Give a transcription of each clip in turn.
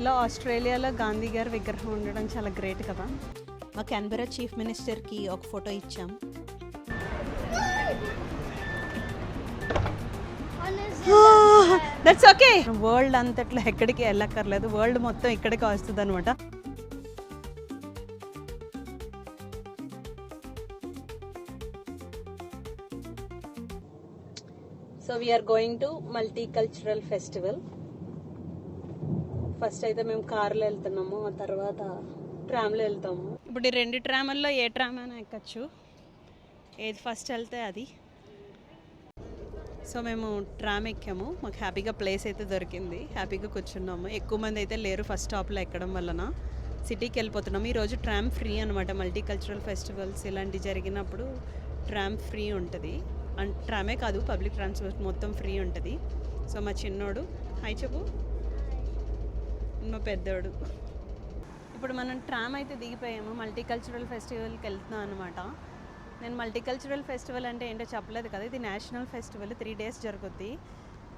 ఇలా ఆస్ట్రేలియాలో గాంధీ గారి విగ్రహం ఉండడం చాలా గ్రేట్ కదా. మా క్యాన్బెరా చీఫ్ మినిస్టర్కి ఒక ఫోటో ఇచ్చాం. That's okay. వరల్డ్ అంతట్లో ఎక్కడికి వెళ్ళక్కర్లేదు, వరల్డ్ మొత్తం ఇక్కడికి వస్తుంది అనమాట. So we're going to multicultural festival. First అయితే మేము కార్లో వెళ్తున్నాము, ఆ తర్వాత ట్రామ్లో వెళ్తాము. ఇప్పుడు ఈ 2 ట్రాముల్లో ఏ ట్రామ్ అయినా ఎక్కచ్చు, ఏది ఫస్ట్ వెళ్తే అది. సో మేము ట్రామ్ ఎక్కాము, మాకు హ్యాపీగా ప్లేస్ అయితే దొరికింది, హ్యాపీగా కూర్చున్నాము. ఎక్కువ మంది అయితే లేరు ఫస్ట్ స్టాప్లో ఎక్కడం వలన. సిటీకి వెళ్ళిపోతున్నాము. ఈరోజు ట్రామ్ ఫ్రీ అనమాట. మల్టీ కల్చరల్ ఫెస్టివల్స్ ఇలాంటివి జరిగినప్పుడు ట్రామ్ ఫ్రీ ఉంటుంది. అండ్ ట్రామే కాదు, పబ్లిక్ ట్రాన్స్పోర్ట్ మొత్తం ఫ్రీ ఉంటుంది. సో మా చిన్నోడు హాయ్ చెప్పు, మా పెద్దోడు. ఇప్పుడు మనం ట్రామ్ అయితే దిగిపోయాము, మల్టీ కల్చరల్ ఫెస్టివల్కి వెళ్తున్నాం అనమాట. నేను మల్టీ కల్చరల్ ఫెస్టివల్ అంటే ఏంటో చెప్పలేదు కదా, ఇది నేషనల్ ఫెస్టివల్, 3 days జరుగుద్ది.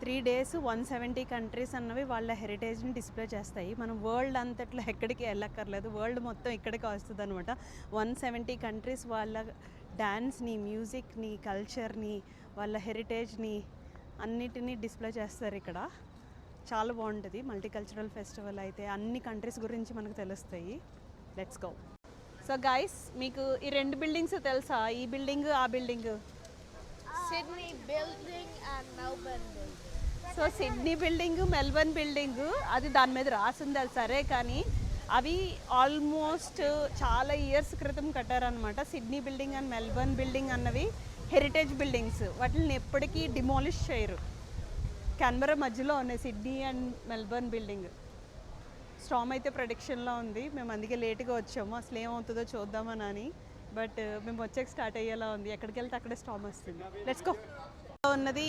3 days 170 కంట్రీస్ అన్నవి వాళ్ళ హెరిటేజ్ని డిస్ప్లే చేస్తాయి. మనం వరల్డ్ అంతట్లో ఎక్కడికి వెళ్ళక్కర్లేదు, వరల్డ్ మొత్తం ఇక్కడికి వస్తుంది అనమాట. 170 కంట్రీస్ వాళ్ళ డ్యాన్స్ని, మ్యూజిక్ని, కల్చర్ని, వాళ్ళ హెరిటేజ్ని అన్నిటినీ డిస్ప్లే చేస్తారు ఇక్కడ. చాలా బాగుంటుంది మల్టీ కల్చరల్ ఫెస్టివల్ అయితే. అన్ని కంట్రీస్ గురించి మనకు తెలుస్తాయి. Let's go. సో గైస్, మీకు ఈ 2 బిల్డింగ్స్ తెలుసా? ఈ బిల్డింగ్, ఆ building. Sydney building and Melbourne building. So Sydney building, Melbourne building అది దాని మీద రాసింది, అది సరే, కానీ అవి ఆల్మోస్ట్ చాలా ఇయర్స్ క్రితం కట్టారనమాట. Sydney building and Melbourne building అన్నవి హెరిటేజ్ బిల్డింగ్స్, వాటిని ఎప్పటికీ డిమాలిష్ చేయరు. క్యాన్బెరా మధ్యలో ఉన్నాయి సిడ్నీ అండ్ మెల్బర్న్ బిల్డింగ్. స్టామ్ అయితే ప్రొడిక్షన్లో ఉంది, మేము అందుకే లేట్గా వచ్చాము. అసలు ఏమవుతుందో చూద్దామని, బట్ మేము వచ్చాక స్టార్ట్ అయ్యేలా ఉంది. ఎక్కడికి వెళ్తే అక్కడే స్టామ్ వస్తుంది. Let's go. ఉన్నది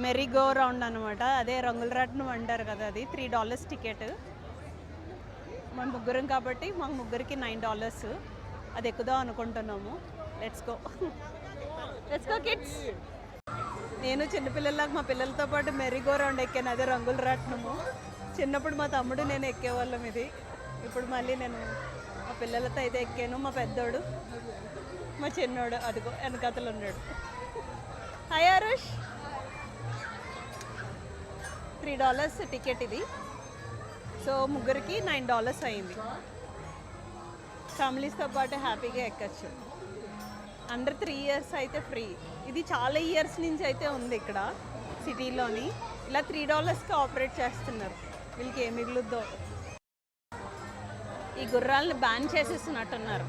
మెరీ గో రౌండ్ అనమాట, అదే రంగుల రాట్నం అంటారు కదా, అది $3 టికెట్. మన ముగ్గురం కాబట్టి మాకు ముగ్గురికి $9. అది ఎక్కుదాం అనుకుంటున్నాము. Let's go, let's go kids. నేను చిన్నపిల్లలకు మా పిల్లలతో పాటు మెరీ గో రౌండ్ ఎక్కాను, అదే రంగుల రాట్నము. చిన్నప్పుడు మా తమ్ముడు నేను ఎక్కేవాళ్ళం ఇది. ఇప్పుడు మళ్ళీ నేను మా పిల్లలతో అయితే ఎక్కాను. మా పెద్దోడు, మా చిన్నోడు అదిగో వెనకతలు ఉన్నాడు. హాయ్ ఆరుష్. $3 టికెట్ ఇది. సో ముగ్గురికి $9 అయింది. ఫ్యామిలీస్తో పాటు హ్యాపీగా ఎక్కచ్చు. అండర్ 3 years అయితే ఫ్రీ. ఇది చాలా ఇయర్స్ నుంచి అయితే ఉంది ఇక్కడ సిటీలోని. ఇలా $3కి ఆపరేట్ చేస్తున్నారు. వీళ్ళకి ఏం మిగులుద్దో. ఈ గుర్రాలను బ్యాన్ చేసేస్తున్నట్టున్నారు.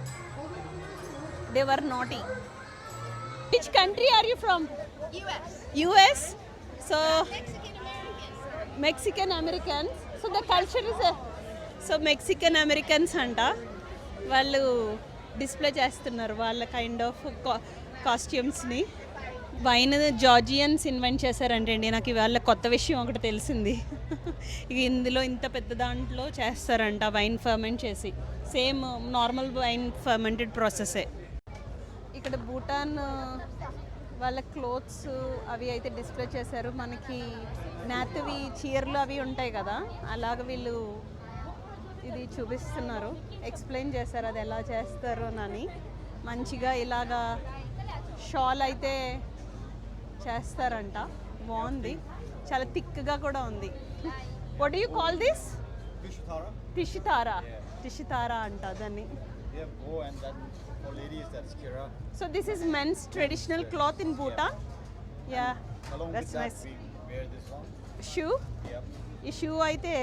They were naughty. Which country are you from? US. So Mexican Americans. So the culture is so Mexican Americans అంట. వాళ్ళు డిస్ప్లే చేస్తున్నారు వాళ్ళ కైండ్ ఆఫ్ కాస్ట్యూమ్స్ని. వైన్ జార్జియన్స్ ఇన్వెంట్ చేశారంటే అండి, నాకు ఇవాళ కొత్త విషయం ఒకటి తెలిసింది. ఇక ఇందులో ఇంత పెద్ద దాంట్లో చేస్తారంట వైన్ ఫర్మెంట్ చేసి, సేమ్ నార్మల్ వైన్ ఫర్మెంటెడ్ ప్రాసెసే. ఇక్కడ భూటాన్ వాళ్ళ క్లోత్స్ అవి అయితే డిస్ప్లే చేశారు. మనకి నాతువి చీరలు అవి ఉంటాయి కదా, అలాగ వీళ్ళు ఇది చూపిస్తున్నారు, ఎక్స్ప్లెయిన్ చేశారు అది ఎలా చేస్తారు అని. మంచిగా ఇలాగా షాల్ అయితే చేస్తారంట. బాగుంది, చాలా థిక్గా కూడా ఉంది. What do you call this? టిషితారా. టిషితారా అంట దాన్ని. For ladies, that's kira. So this is men's traditional cloth in Bhutan. Yeah, Along that's with that, nice. we wear this one. Shoe. Yep. ఈ షూ అయితే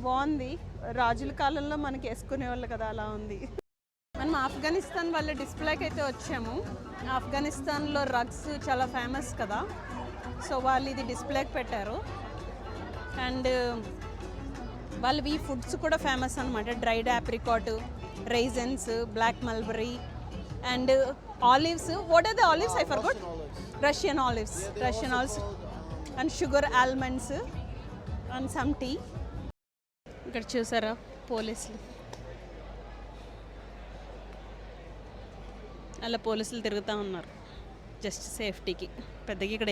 బాగుంది, రాజుల కాలంలో మనకి వేసుకునేవాళ్ళు కదా, అలా ఉంది. మనం ఆఫ్ఘనిస్తాన్ వాళ్ళ డిస్ప్లేకి అయితే వచ్చాము. ఆఫ్ఘనిస్తాన్లో రగ్స్ చాలా ఫేమస్ కదా, సో వాళ్ళు ఇది డిస్ప్లేకి పెట్టారు. అండ్ వాళ్ళవి ఫుడ్స్ కూడా ఫేమస్ అనమాట. Dried apricot, raisins, black mulberry and olives. What are the olives? I forgot. Russian olives. Russian olives and sugar almonds and some tea. ఇక్కడ చూసారా పోలీసులు, అలా పోలీసులు తిరుగుతూ ఉన్నారు జస్ట్ సేఫ్టీకి. పెద్దగా ఇక్కడ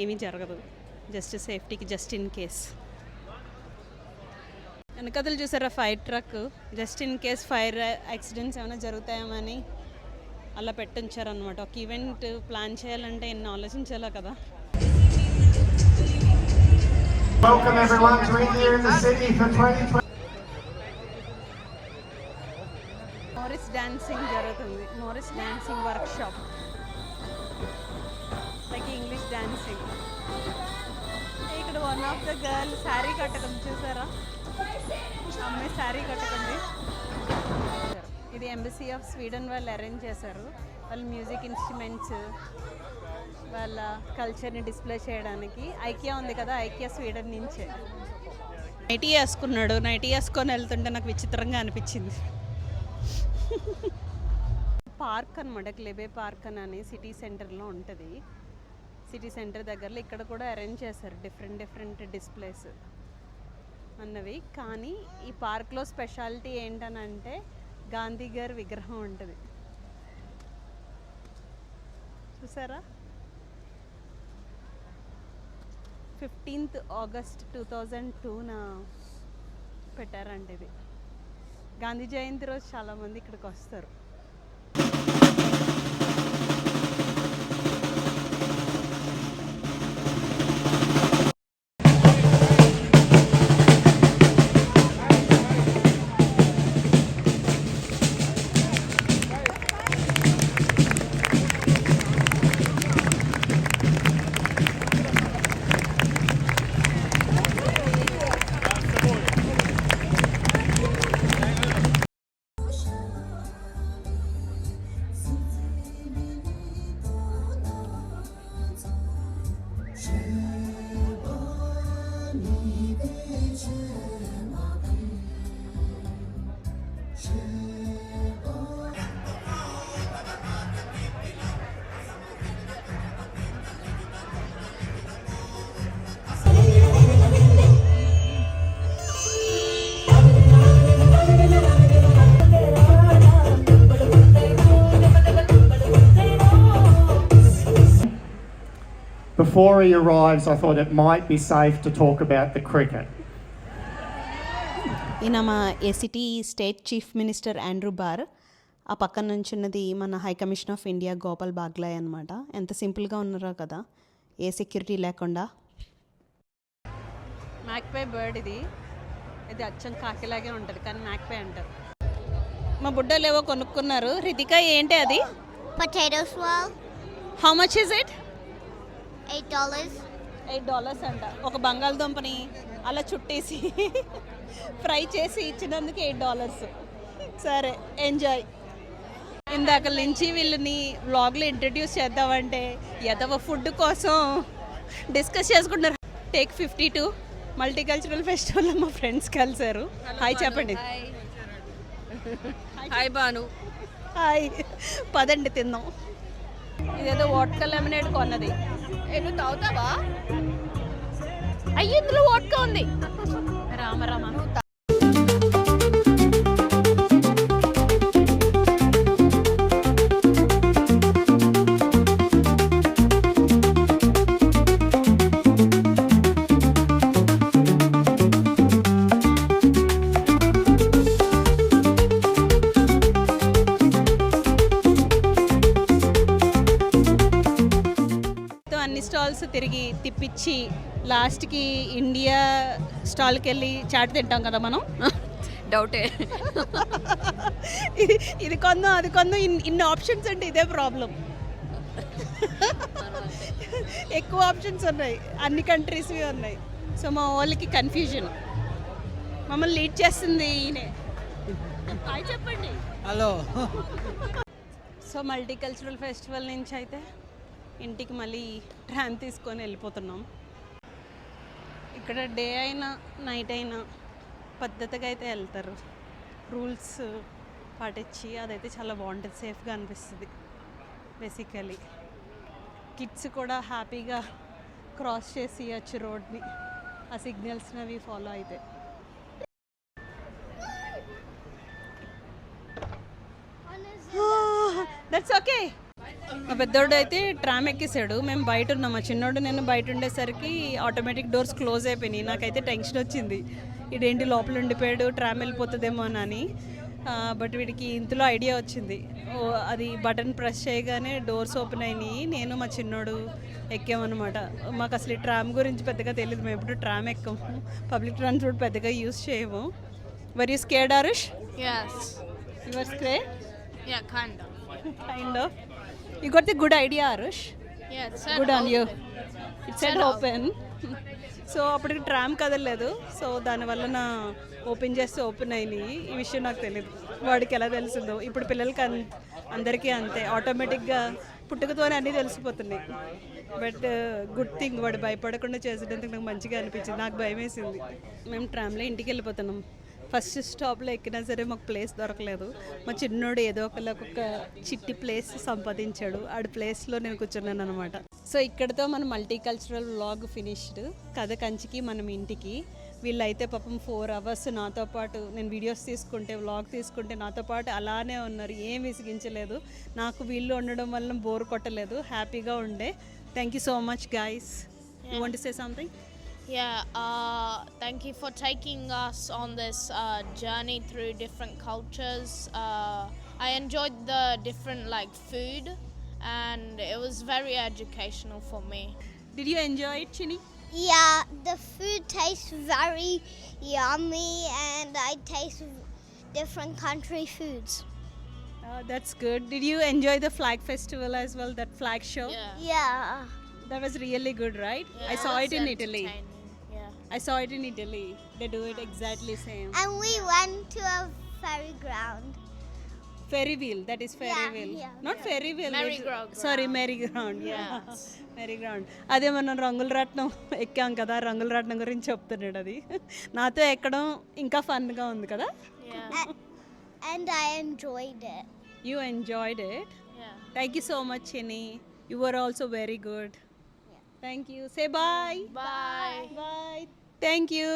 ఏమీ జరగదు, జస్ట్ సేఫ్టీకి, జస్ట్ ఇన్ కేస్. వెనకతలు చూసారా fire truck, just in case fire accidents ఏమైనా జరుగుతాయేమని అలా పెట్టించారనమాట. ఒక ఈవెంట్ ప్లాన్ చేయాలంటే ఎన్ని ఆలోచించాలా కదా. Welcome everyone to India in the City for 2020. Morris dancing జరుగుతుంది, Morris dancing workshop, like English dancing. ఇక్కడ one of the girl sari కట్టడం చూసారా, అమ్మాయి శారీ కట్టుకుంది. ఇది ఎంబసీ ఆఫ్ స్వీడన్ వాళ్ళు అరేంజ్ చేశారు. వాళ్ళు మ్యూజిక్ ఇన్స్ట్రుమెంట్స్, వాళ్ళ కల్చర్ని డిస్ప్లే చేయడానికి. ఐకియా ఉంది కదా, ఐకియా స్వీడన్ నుంచే. నైటీ వేసుకున్నాడు, నైటీ వేసుకొని వెళ్తుంటే నాకు విచిత్రంగా అనిపించింది. పార్క్ అనమాట, క్లెబే పార్క్ అని సిటీ సెంటర్లో ఉంటుంది. సిటీ సెంటర్ దగ్గరలో ఇక్కడ కూడా అరేంజ్ చేశారు డిఫరెంట్ డిస్ప్లేస్ అన్నవి. కానీ ఈ పార్క్లో స్పెషాలిటీ ఏంటనంటే గాంధీ గారి విగ్రహం ఉంటుంది చూసారా. 15th August 2002 పెట్టారండి ఇది. గాంధీ జయంతి రోజు చాలామంది ఇక్కడికి వస్తారు. Before he arrives, I thought it might be safe to talk about the cricket. ఈయన మా ACT state chief minister Andrew Barr. ఆ పక్కన నుంచి ఉన్నది మన high commission of India Gopal Baglay అనమాట. ఎంత సింపుల్గా ఉన్నారో కదా, ఏ సెక్యూరిటీ లేకుండా. మ్యాక్పే బర్డ్ ఇది అచ్చం కాకిలాగే ఉంటుంది కానీ మ్యాక్పే అంటారు. మా బుడ్డలు ఏవో కొనుక్కున్నారు. రితిక ఏంటి అది? Potato swirl, how much is it? $8. $8 అంట. ఒక బంగాళదుంపని అలా చుట్టేసి ఫ్రై చేసి ఇచ్చినందుకు $8. సరే, ఎంజాయ్. ఇందాక నుంచి వీళ్ళని వ్లాగ్లో ఇంట్రడ్యూస్ చేద్దామంటే ఎదవ ఫుడ్ కోసం డిస్కస్ చేసుకుంటున్నారు. టేక్ 52 మల్టీకల్చరల్ ఫెస్టివల్లో మా ఫ్రెండ్స్ కలిసారు. హాయ్ చెప్పండి. హాయ్ బాను. హాయ్, పదండి తిందాం. ఇదేదో వాట్కా లెమనేడ్ కొన్నది. నువ్వు తాగుతావా? అయ్యి ఇందులో వాట్కా ఉంది. రామ రామ. అన్ని స్టాల్స్ తిరిగి తిప్పించి లాస్ట్కి ఇండియా స్టాల్కి వెళ్ళి చాట్ తింటాం కదా మనం. డౌటే. ఇది కొందాం అది కొందాం, ఇన్ని ఆప్షన్స్ అంటే ఇదే ప్రాబ్లం. ఎక్కువ ఆప్షన్స్ ఉన్నాయి, అన్ని కంట్రీస్వి ఉన్నాయి. సో మా వాళ్ళకి కన్ఫ్యూజన్. మమ్మల్ని లీడ్ చేస్తుంది ఈయనే. హాయ్ చెప్పండి. హలో. సో మల్టీకల్చరల్ ఫెస్టివల్ నుంచి అయితే ఇంటికి మళ్ళీ ట్రాన్ తీసుకొని వెళ్ళిపోతున్నాం. ఇక్కడ డే అయినా నైట్ అయినా పద్ధతిగా అయితే వెళ్తారు, రూల్స్ పాటించి. అదైతే చాలా బాగుంటుంది, సేఫ్గా అనిపిస్తుంది. బేసికలీ కిడ్స్ కూడా హ్యాపీగా క్రాస్ చేసి వచ్చి రోడ్ని, ఆ సిగ్నల్స్ని అవి ఫాలో అయితే. That's okay. మా పెద్దోడు అయితే ట్రామ్ ఎక్కేసాడు, మేము బయట ఉన్నాం. మా చిన్నోడు నేను బయట ఉండేసరికి ఆటోమేటిక్ డోర్స్ క్లోజ్ అయిపోయినాయి. నాకైతే టెన్షన్ వచ్చింది, ఇదేంటి లోపల ఉండిపోయాడు ట్రామ్ వెళ్ళిపోతుందేమో అని. బట్ వీడికి ఇంతలో ఐడియా వచ్చింది. అది బటన్ ప్రెస్ చేయగానే డోర్స్ ఓపెన్ అయినాయి. నేను మా చిన్నోడు ఎక్కామన్నమాట. మాకు అసలు ఈ ట్రామ్ గురించి పెద్దగా తెలియదు, మేము ఎప్పుడు ట్రామ్ ఎక్కాము, పబ్లిక్ ట్రాన్స్పోర్ట్ పెద్దగా యూస్ చేయము. Were you scared Aarush? Yes. You are scared? Yeah, kind of. Kind of. You got the good idea Aarush. Yeah, it said good on you. open. It's said open. So అప్పటికి tram కదలలేదు. So దానివల్ల నా open చేస్తే open అయినాయి. ఈ విషయం నాకు తెలియదు, వాడికి ఎలా తెలిసిందో. ఇప్పుడు పిల్లలకి అందరికీ అంతే, ఆటోమేటిక్గా పుట్టుకతోనే అన్నీ తెలిసిపోతున్నాయి. బట్ గుడ్ థింగ్, వాడు భయపడకుండా చేసేటందుకు నాకు మంచిగా అనిపించింది. నాకు భయం వేసింది. మేము ట్రామ్లో ఇంటికి వెళ్ళిపోతున్నాం. ఫస్ట్ స్టాప్లో ఎక్కినా సరే మాకు ప్లేస్ దొరకలేదు. మా చిన్నోడు ఏదో ఒక చిట్టి ప్లేస్ సంపాదించాడు. ఆడి ప్లేస్లో నేను కూర్చున్నాను అనమాట. సో ఇక్కడతో మన మల్టీ కల్చరల్ వ్లాగ్ ఫినిష్డ్. కథ కంచికి మనం ఇంటికి. వీళ్ళైతే పాపం 4 hours నాతో పాటు, నేను వీడియోస్ తీసుకుంటే వ్లాగ్ తీసుకుంటే నాతో పాటు అలానే ఉన్నారు. ఏం విసిగించలేదు. నాకు వీళ్ళు ఉండడం వల్ల బోర్ కొట్టలేదు, హ్యాపీగా ఉండే. Thank you so much guys. You want to say something? Yeah, thank you for taking us on this journey through different cultures. I enjoyed the different food, and it was very educational for me. Did you enjoy it, Chini? Yeah, the food tastes very yummy, and I taste different country foods. That's good. Did you enjoy the flag festival as well, that flag show? Yeah. That was really good, right? I saw it in Italy. Yeah. I saw it in Italy. They do it exactly same. And we went to a ferry ground. Ferry wheel, that is ferry Yeah, wheel. yeah, Not ferry wheel. Merry-go-round. Sorry, merry-go-round. Yeah. Yes. merry-go-round. అదే మనం రంగుల రాట్నం ఎక్కాం కదా, రంగుల రాట్నం గురించి చెప్తున్నాడు అది. నాతో ఎక్కడం ఇంకా ఫన్గా ఉంది కదా. Yeah. And I enjoyed it. You enjoyed it. Yeah. Thank you so much, Chini. You were also very good. Thank you. Say bye. Bye. Bye. Thank you.